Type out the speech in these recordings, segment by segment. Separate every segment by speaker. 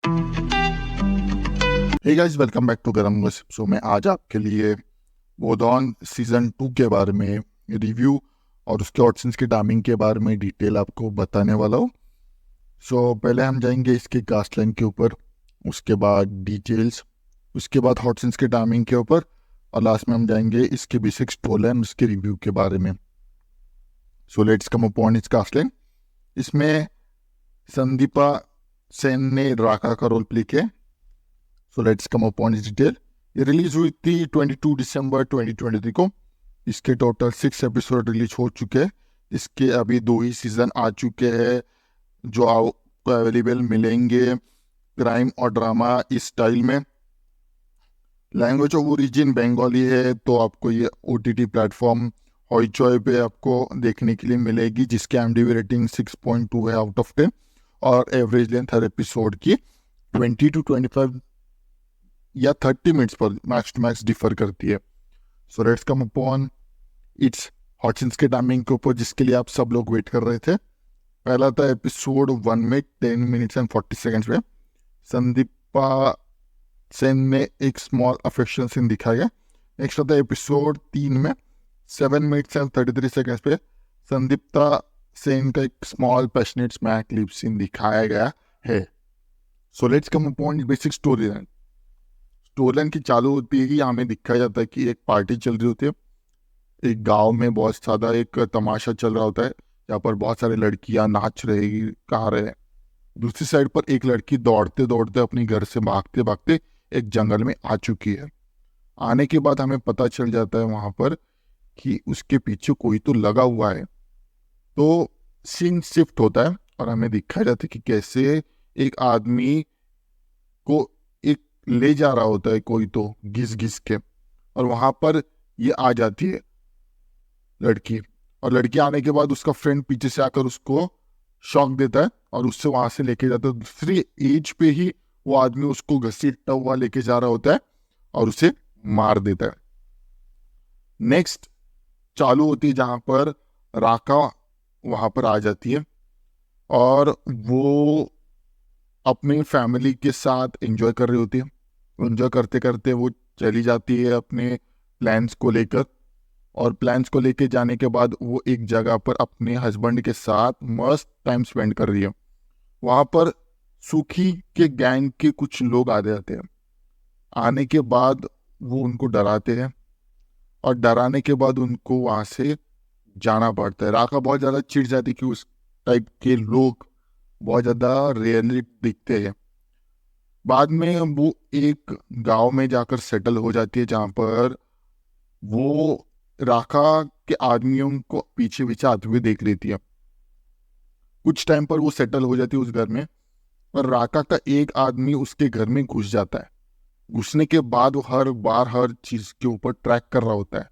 Speaker 1: Hey guys, welcome back to Garam gossip. So मैं आज आपके लिए वोडॉन सीजन 2 के बारे में रिव्यू और उसके ऑडिशंस की टाइमिंग के बारे में डिटेल आपको बताने वाला हूँ। सो पहले हम जाएंगे इसके कास्ट लाइन के ऊपर, उसके बाद डिटेल्स, उसके बाद ऑडिशंस के टाइमिंग के ऊपर, और लास्ट में हम जाएंगे इसके बेसिक स्टोरी लाइन, उसके रिव्यू के बारे में। So let's come upon its cast line. इसमें संदीपा सेन ने राका का रोल प्ले किया। So let's come upon its detail. ये रिलीज हुई थी 22 दिसंबर 2023 को। इसके टोटल 6 एपिसोड रिलीज हो चुके हैं। इसके अभी 2 ही सीजन आ चुके हैं जो आपको अवेलेबल मिलेंगे क्राइम और ड्रामा इस स्टाइल में। लैंग्वेज ऑफ ओरिजिन बंगाली है, तो आपको ये OTT प्लेटफॉर्म हॉइचॉय पे आपको देखने के लिए मिलेगी, जिसकी IMDb रेटिंग 6.2 है आउट ऑफ 10 और एवरेज लेंथ हर एपिसोड की 20 to 25 या 30 मिनट्स पर मैक्स टू मैक्स डिफर करती है। So let's come upon its हॉटसिन्स के टाइमिंग के ऊपर, जिसके लिए आप सब लोग वेट कर रहे थे। पहला था एपिसोड 1 में 10 मिनट्स एंड 40 सेकेंड्स में संदीपा सेन में एक स्मॉल अफेक्शन सीन दिखाया गया। नेक्स्ट था एपिसोड 3 में 7 मिनट्स एंड 33 सेकेंड्स पे संदीप्ता सेन का एक small passionate smack lip scene दिखाया गया है। So let's come upon basic story line. Story line की चालू होती ही हमें दिखाया जाता है कि एक पार्टी चल रही होती है। एक गांव में बहुत ज़्यादा एक तमाशा चल रहा होता है, जहाँ पर बहुत सारी लड़कियां नाच रही गा रहे हैं। दूसरी साइड पर एक लड़की दौड़ते दौड़ते अपने घर से भागते भागते एक जंगल में आ चुकी है। आने के बाद हमें पता चल जाता है वहां पर कि उसके पीछे कोई तो लगा हुआ है। तो सीन शिफ्ट होता है और हमें दिखाया जाता है कि कैसे एक आदमी को एक ले जा रहा होता है कोई तो घिस घिस के, और वहां पर ये आ जाती है लड़की। और लड़की आने के बाद उसका फ्रेंड पीछे से आकर उसको शॉक देता है और उससे वहां से लेके जाता है। दूसरी एज पे ही वो आदमी उसको घसीटता हुआ लेके जा रहा होता है और उसे मार देता है। नेक्स्ट चालू होती है जहां पर राका वहां पर आ जाती है और वो अपनी फैमिली के साथ एंजॉय कर रही होती है। एंजॉय करते करते वो चली जाती है अपने प्लान्स को लेकर, और प्लान्स को लेके जाने के बाद वो एक जगह पर अपने हस्बैंड के साथ मस्त टाइम स्पेंड कर रही है। वहां पर सुखी के गैंग के कुछ लोग आ जाते हैं। आने के बाद वो उनको डराते हैं और डराने के बाद उनको वहां से जाना पड़ता है। राका बहुत ज्यादा चिढ़ जाती है कि उस टाइप के लोग बहुत ज्यादा रेयरली दिखते हैं। बाद में वो एक गांव में जाकर सेटल हो जाती है, जहां पर वो राका के आदमियों को पीछे पीछे आते हुए देख लेती है। कुछ टाइम पर वो सेटल हो जाती है उस घर में, पर राका का एक आदमी उसके घर में घुस जाता है। घुसने के बाद वो हर बार हर चीज के ऊपर ट्रैक कर रहा होता है।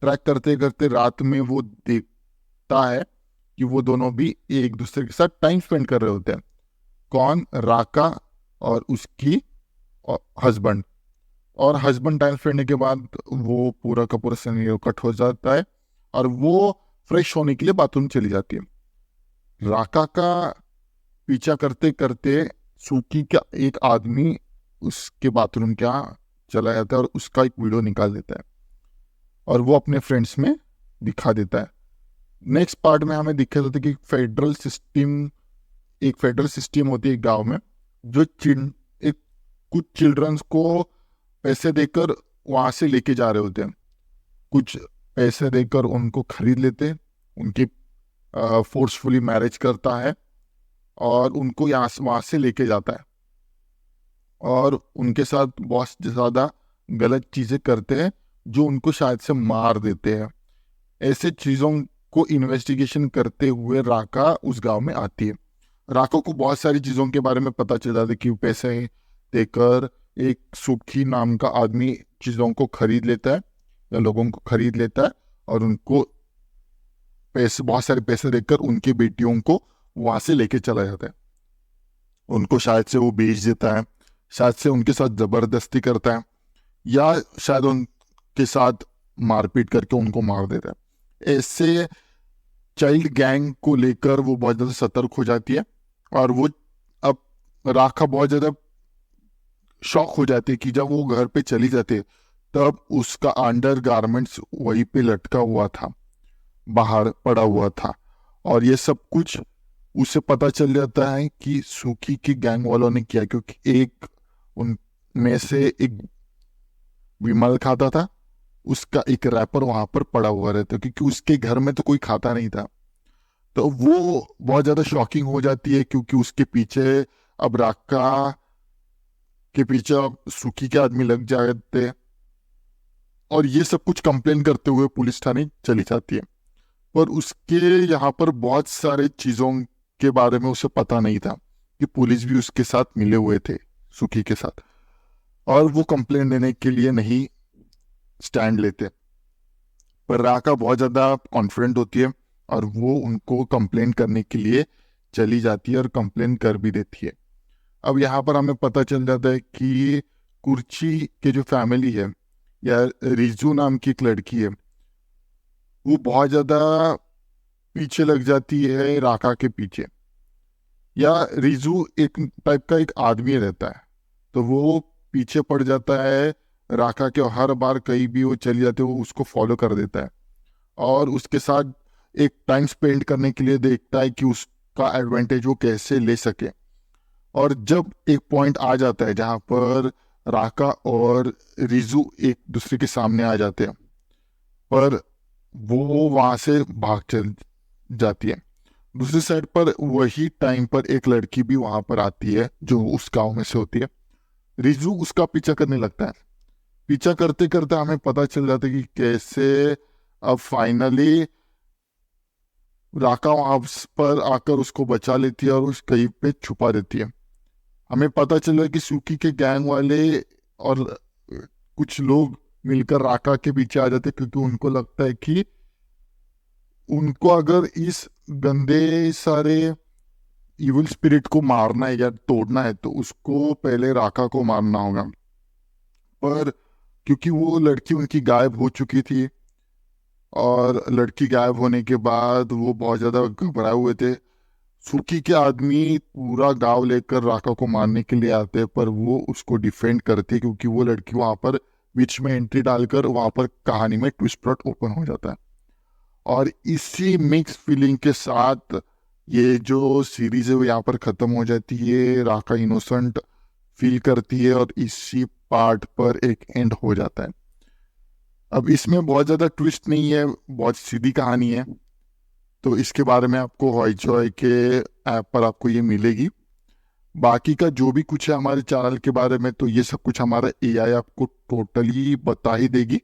Speaker 1: ट्रैक करते करते रात में वो देखता है कि वो दोनों भी एक दूसरे के साथ टाइम स्पेंड कर रहे होते हैं। कौन? राका और उसकी हस्बैंड। और हस्बैंड टाइम स्पेंड के बाद वो पूरा का पूरा सिनेरियो कट हो जाता है और वो फ्रेश होने के लिए बाथरूम चली जाती है। राका का पीछा करते करते सुकी का एक आदमी उसके बाथरूम के यहाँ चला जाता है और उसका एक वीडियो निकाल देता है और वो अपने फ्रेंड्स में दिखा देता है। नेक्स्ट पार्ट में हमें दिखा जाता है कि एक फेडरल सिस्टम होती है गांव में, जो एक कुछ चिल्ड्रंस को पैसे देकर वहां से लेके जा रहे होते हैं। कुछ पैसे देकर उनको खरीद लेते हैं, उनकी फोर्सफुली मैरिज करता है और उनको यहाँ से वहां से लेके जाता है और उनके साथ बहुत ज़्यादा गलत चीज़ें करते हैं, जो उनको शायद से मार देते हैं। ऐसे चीज़ों को इन्वेस्टिगेशन करते हुए राका उस गांव में आती है। राका को बहुत सारी चीज़ों के बारे में पता चल जाता है कि पैसे देकर एक सुखी नाम का आदमी चीज़ों को खरीद लेता है या लोगों को खरीद लेता है और उनको पैसे, बहुत सारे पैसे देकर उनकी बेटियों को वहां से लेके चला जाता है। उनको शायद से वो बेच देता है, शायद से उनके साथ जबरदस्ती करता है, या शायद उनके साथ मारपीट करके उनको मार देता है। ऐसे चाइल्ड गैंग को लेकर वो बहुत ज़्यादा सतर्क हो जाती है और वो अब राखा बहुत ज्यादा शॉक हो जाती है कि जब वो घर पे चली जाती है तब उसका अंडर गारमेंट्स वहीं पे लटका हुआ था, बाहर पड़ा हुआ था। और ये सब कुछ उसे पता चल जाता है कि सुकी के गैंग वालों ने किया, क्योंकि एक उनमें से एक विमल खाता था, उसका एक रैपर वहां पर पड़ा हुआ रहता, क्योंकि उसके घर में तो कोई खाता नहीं था। तो वो बहुत ज्यादा शॉकिंग हो जाती है, क्योंकि उसके पीछे अब राका के पीछे अब सुकी के आदमी लग जाते हैं। और ये सब कुछ कंप्लेन करते हुए पुलिस थाने चली जाती है। पर उसके यहाँ पर बहुत सारे चीजों के बारे में उसे पता नहीं था कि पुलिस भी उसके साथ मिले हुए थे, सुकी के साथ। और वो कंप्लेन देने के लिए नहीं स्टैंड लेते। पर राका बहुत ज्यादा कॉन्फिडेंट होती है और वो उनको कंप्लेन करने के लिए चली जाती है और कंप्लेन कर भी देती है। अब यहाँ पर हमें पता चल जाता है कि कुर्ची के जो फैमिली है, या रिजू नाम की एक लड़की है, वो बहुत ज्यादा पीछे लग जाती है राका के पीछे। या रिजू एक टाइप का एक आदमी रहता है, तो वो पीछे पड़ जाता है राका के। हर बार कहीं भी वो चली जाती है वो उसको फॉलो कर देता है और उसके साथ एक टाइम स्पेंड करने के लिए देखता है कि उसका एडवांटेज वो कैसे ले सके। और जब एक पॉइंट आ जाता है जहां पर राका और रिजू एक दूसरे के सामने आ जाते हैं, पर वो वहां से भाग चल जाती है। दूसरी साइड पर वही टाइम पर एक लड़की भी वहां पर आती है जो उस गांव में से होती है। रिजू उसका पीछा करने लगता है। पीछा करते करते हमें पता चल जाता है कि कैसे अब फाइनली राका वहां पर आकर उसको बचा लेती है और उस कहीं पे छुपा देती है। हमें पता चला कि सूकी के गैंग वाले और कुछ लोग मिलकर राका के पीछे आ जाते, क्योंकि उनको लगता है कि उनको अगर इस गंदे सारे इविल स्पिरिट को मारना है या तोड़ना है तो उसको पहले राका को मारना होगा। पर क्योंकि वो लड़की उनकी गायब हो चुकी थी और लड़की गायब होने के बाद वो बहुत ज्यादा घबराए हुए थे, सुकी के आदमी पूरा गांव लेकर राका को मारने के लिए आते हैं, पर वो उसको डिफेंड करते हैं, क्योंकि वो लड़की वहां पर बीच में एंट्री डालकर वहां पर कहानी में ट्विस्ट प्लॉट ओपन हो जाता है। और इसी मिक्स फीलिंग के साथ ये जो सीरीज है वो यहाँ पर खत्म हो जाती है। राका इनोसेंट फील करती है और इसी पार्ट पर एक एंड हो जाता है। अब इसमें बहुत ज्यादा ट्विस्ट नहीं है, बहुत सीधी कहानी है। तो इसके बारे में आपको हॉइचॉय के ऐप पर आपको ये मिलेगी। बाकी का जो भी कुछ है हमारे चैनल के बारे में, तो ये सब कुछ हमारा एआई आपको टोटली बता ही देगी,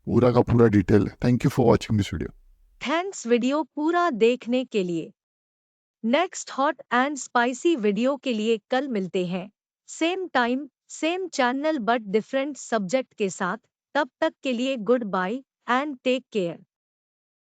Speaker 1: पूरा का पूरा detail. Thank you for watching this video.
Speaker 2: Thanks video पूरा देखने के लिए। Next hot and spicy video के लिए कल मिलते हैं, same time same channel but different subject के साथ। तब तक के लिए goodbye and take care.